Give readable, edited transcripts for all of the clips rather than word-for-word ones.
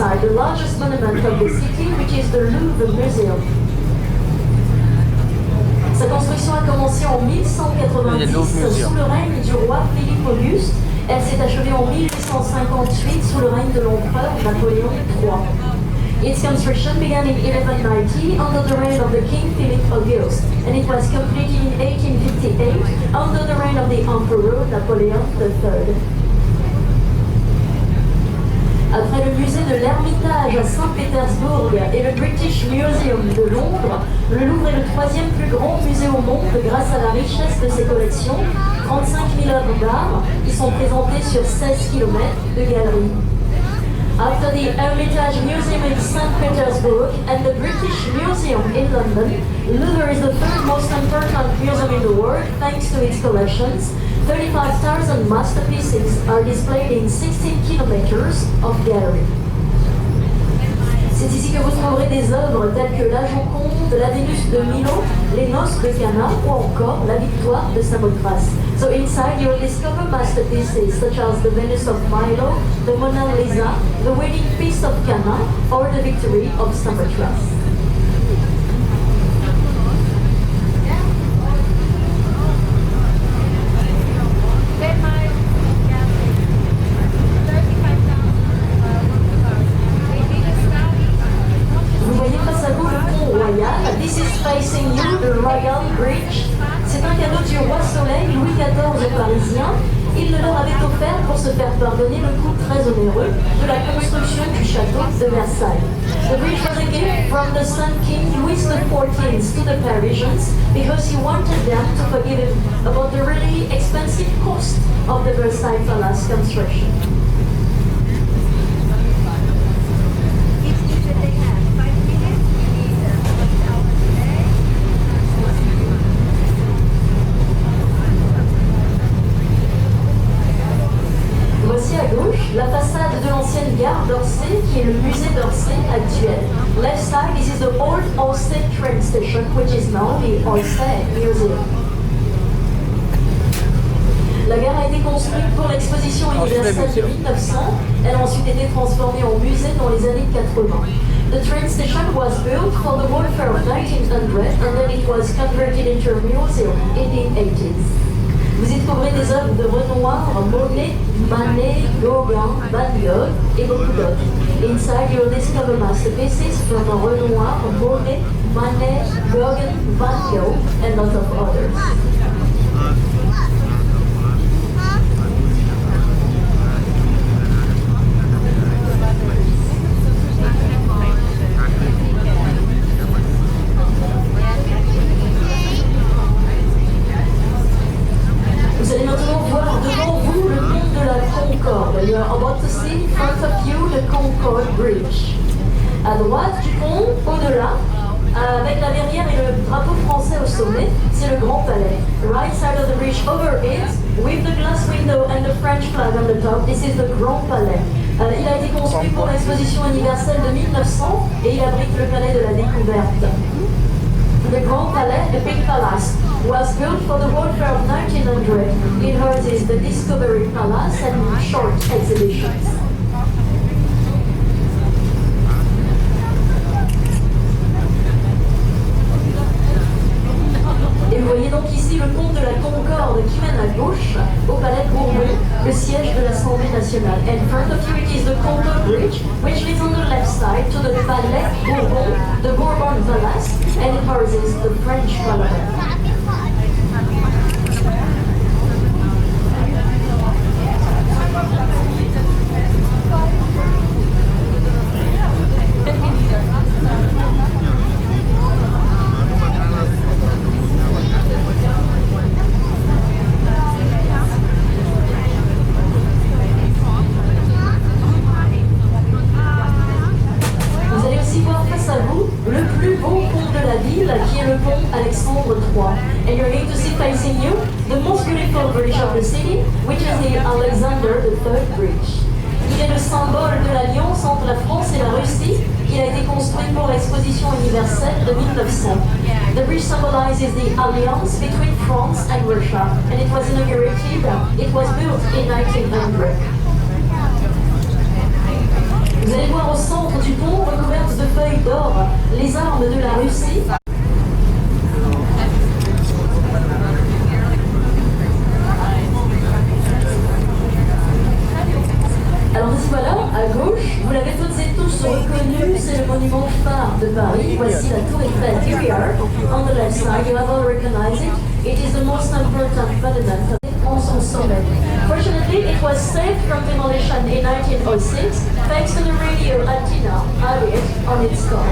inside the largest monument of the city, which is the Louvre Museum. Sa construction a commencé en 1190 sous le règne du roi Philippe Auguste. Elle s'est achevée en 1858 sous le règne de l'empereur Napoléon III. Its construction began in 1190 under the reign of the King Philip Auguste, and it was completed in 1858 under the reign of the Emperor Napoleon III. Après le musée de l'Ermitage à Saint-Pétersbourg et le British Museum de Londres, le Louvre est le troisième plus grand musée au monde grâce à la richesse de ses collections. 35 000 œuvres d'art y sont présentées sur 16 km de galeries. After the Hermitage Museum in St. Petersburg and the British Museum in London, Louvre is the third most important museum in the world thanks to its collections. 35,000 masterpieces are displayed in 16 kilometers of gallery. C'est ici que vous trouverez des œuvres telles que la Joconde, la Vénus de Milo, les Noces de Cana ou encore la Victoire de Samothrace. So inside you will discover masterpieces such as the Venus of Milo, the Mona Lisa, the Wedding Feast of Cana, or the Victory of Samothrace. This is facing you, the Royal Bridge. C'est un cadeau du roi Soleil, Louis XIV parisien. Il le leur avait offert pour se faire pardonner le coût très onéreux de la construction du château de Versailles. The bridge was a gift from the Sun King Louis XIV to the Parisians because he wanted them to forgive him about the really expensive cost of the Versailles Palace construction. La façade de l'ancienne gare d'Orsay, qui est le musée d'Orsay actuel. Left side, this is the old Orsay train station, which is now the Orsay Museum. La gare a été construite pour l'exposition universelle de 1900. Elle a ensuite été transformée en musée dans les années 80. The train station was built for the World Fair of 1900 and then it was converted into a museum in the 80s. Vous y trouverez des œuvres de Renoir, Monet, Manet, Gauguin, Van Gogh et beaucoup d'autres. Inside you will discover masterpieces from Renoir, Monet, Manet, Gauguin, Van Gogh and lots of others. You are about to see in front of you the Concorde Bridge. À droite du pont, au-delà, avec la verrière et le drapeau français au sommet, c'est le Grand Palais. Right side of the bridge over it, with the glass window and the French flag on the top, this is the Grand Palais. Il a été construit pour l'exposition universelle de 1900 et il abrite le Palais de la Découverte. The Grand Palais, the Big Palace, was built for the World Fair of 1900. It houses the Discovery Palace and short exhibitions. Et vous voyez donc ici le pont de la Concorde qui mène à gauche au Palais Bourbon, le siège de l'Assemblée nationale. In front of you it is the Concorde Bridge, which leads on the left side to the Palais Bourbon, the Bourbon Palace, and it houses the French Parliament. Qui est le pont Alexandre III. And you're going to see facing you the most beautiful bridge of the city, which is the Alexander III Bridge. Il est le symbole de l'alliance entre la France et la Russie. Il a été construit pour l'exposition universelle de 1900. The bridge symbolizes the alliance between France and Russia, and it was inaugurated, it was built in 1900. Vous allez voir au centre du pont, recouvertes de feuilles d'or, les armes de la Russie. Alors nous voilà, à gauche, vous l'avez toutes et tous reconnu, c'est le monument phare de Paris. Voici la tour Eiffel. Here we are, on the left side, you have all recognized it. It is the most important monument on son sommet. Fortunately, it was saved from demolition in 1906 thanks to the radio antenna added on its top.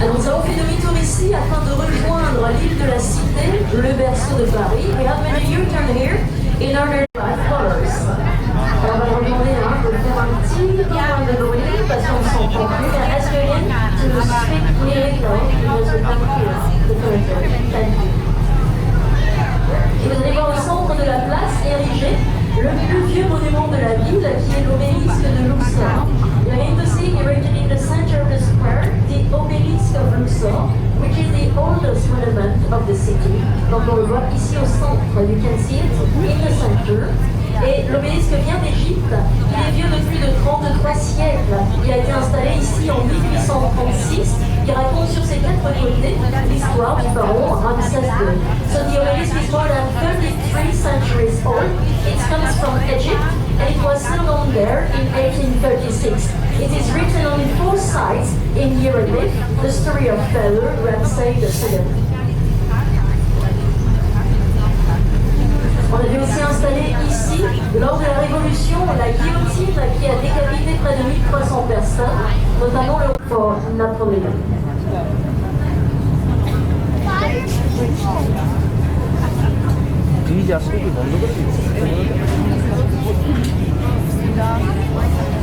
Alors nous avons fait demi-tour ici afin de rejoindre l'île de la Cité, le berceau de Paris. We have made a U-turn here in order to five colors. Alors on va leur demander de faire un petit point de bruit parce qu'on ne s'entend plus. Est-ce que Yann, tu nous speak clearly now? Because we can't hear the commentary. Thank you. Et vous allez voir au centre de la place érigé le plus vieux monument de la ville qui est l'obélisque de Luxor. You're going to see erected in the center of the square the obelisk of Luxor, which is the oldest monument of the city. Donc on le voit ici au centre, you can see it in the center. Et l'obélisque vient d'Égypte, il est vieux de plus de 33 siècles. Il a été installé ici en 1836. Il raconte sur ses quatre côtés l'histoire du pharaon Ramsès II. So the obelisk is more than 33 centuries old. It comes from Egypt and it was settled there in 1836. It is written on 4 sides in Arabic, the story of Pharaoh Ramsès II. On avait aussi installé ici, lors de la Révolution, la guillotine qui a décapité près de 1300 personnes, notamment le fort Napoléon.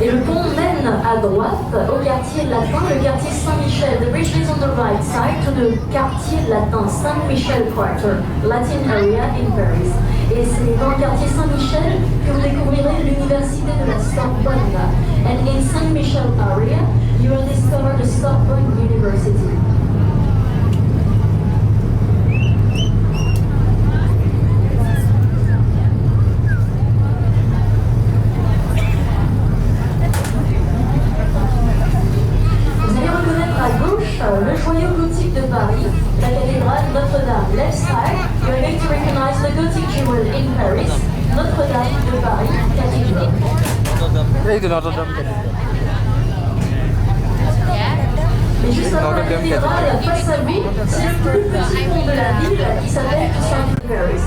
Et le pont mène à droite au quartier latin, le quartier Saint-Michel. The bridge is on the right side to the quartier latin Saint-Michel Quarter, Latin area in Paris. Et c'est dans le quartier Saint-Michel que vous découvrirez l'université de la Sorbonne. And in Saint-Michel area, you will discover the Sorbonne University. Le joyau gothique de Paris, la cathédrale Notre-Dame. Left side, you are going to recognize the Gothic jewel in Paris, Notre-Dame de Paris, cathédrale. Et juste avant la cathédrale, face à vous, c'est le plus petit pont de la ville qui s'appelle St. Paris.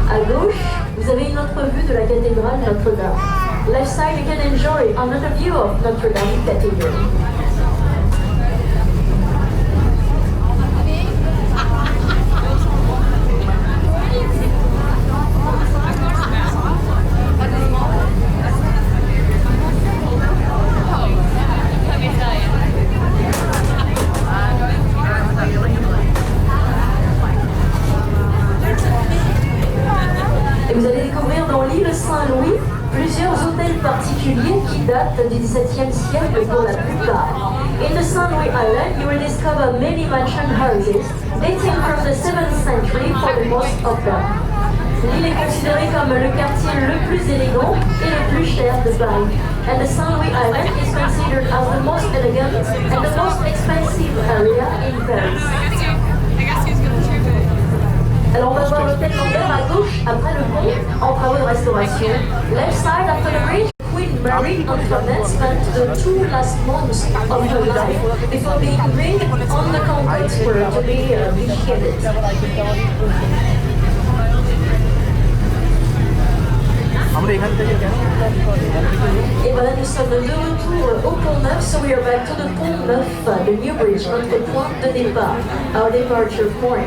À gauche, vous avez une autre vue de la cathédrale Notre-Dame. Left side, you can enjoy another view of Notre-Dame Cathedral. Vous allez découvrir dans l'île Saint-Louis plusieurs hôtels particuliers qui datent du XVIIe siècle pour la plupart. In the Saint-Louis Island, you will discover many mansion houses dating from the 7th century for the most of them. L'île est considérée comme le quartier le plus élégant et le plus cher de Paris. And the Saint-Louis Island is considered as the most elegant and the most expensive area in Paris. Alors on va voir l'hôtel Lambert à gauche après le pont en travaux de restauration. Left side after the bridge, Queen Mary Antoinette spent the 2 last months of her life before being buried on the concrete square to be beheaded. Et voilà, nous sommes de retour au Pont Neuf, so we are back to the Pont Neuf, the new bridge, notre point de départ, our departure point.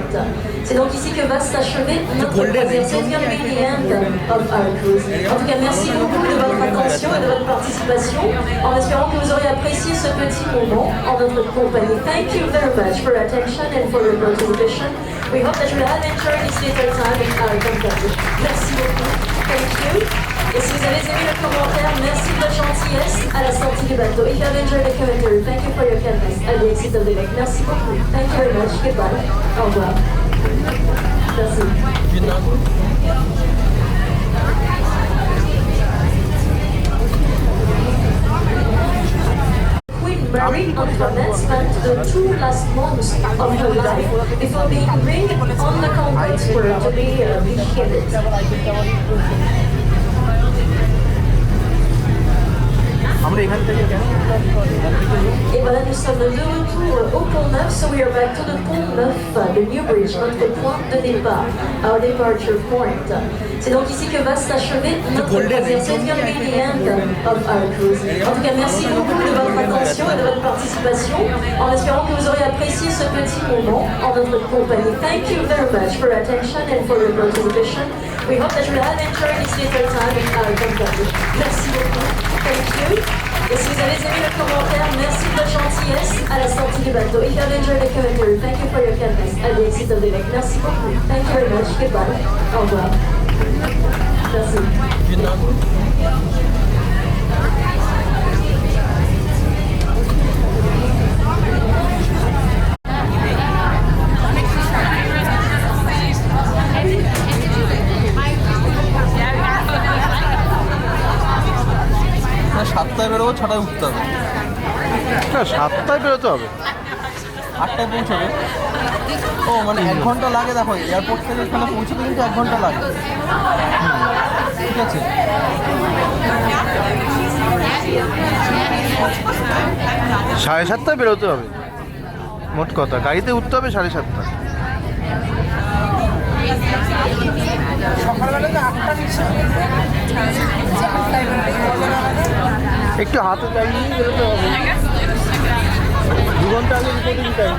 C'est donc ici que va s'achever notre croisière. C'est going to be the end of our cruise. En tout cas, merci beaucoup de votre attention et de votre participation, en espérant que vous aurez apprécié ce petit moment en notre compagnie. Thank you very much for your attention and for your participation. We hope that you have enjoyed this little time in our company. Merci beaucoup. Thank you. Et si vous avez aimé le commentaire, merci de votre gentillesse à la sortie du bateau. If you have enjoyed the commentary, thank you for your kindness. À l'exit of the lake. Merci beaucoup. Thank you very much. Goodbye. Au revoir. Merci. Queen Marie Antoinette spent the 2 last months of her life before being bring on the convent to be beheaded. Et voilà, nous sommes de retour au Pont Neuf, so we are back to the Pont Neuf, the new bridge, notre point de départ, our departure point. C'est donc ici que va s'achever notre croisière. C'est going to be the end of our cruise. En tout cas, merci beaucoup de votre attention et de votre participation, en espérant que vous aurez apprécié ce petit moment en notre compagnie. Thank you very much for your attention and for your participation. We hope that you have enjoyed this little time in our company. Merci beaucoup. Thank you. Et si vous avez aimé le commentaire, merci de votre gentillesse à la sortie du bateau. If you have enjoyed the commentary, thank you for your kindness. À l'exit of the lake. Merci beaucoup. Thank you very much. Goodbye. Au revoir. Merci. সাতটায় বেরোবো, 6টায় উঠতে হবে। না 7টায় বেরোতে হবে, 8টায় পৌঁছবে। ও মানে 1 ঘন্টা লাগে, দেখো এয়ারপোর্ট থেকে এখানে পৌঁছতে কিন্তু 1 ঘন্টা লাগে। ঠিক আছে, 7:30টায় বেরোতে হবে। মোট কথা গাড়িতে উঠতে হবে 7:30টায়। একটু হাতে টাইম নিয়ে বেরোতে হবে। 2 ঘন্টা আগে রিপোর্টিং টাইম,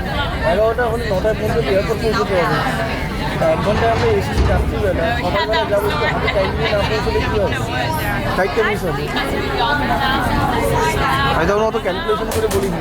11টা হলে 9টায় পর্যন্ত এয়ারপোর্ট পৌঁছতে হবে। 1 ঘন্টায় আমরা এসেছি রাত্রিবেলা, সকালবেলা যাবো, একটু হাতে টাইম নিয়ে না পৌঁছলে কী হবে, ফ্লাইটটা মিস হবে। আমি তখন অত ক্যালকুলেশন করে বলিনি।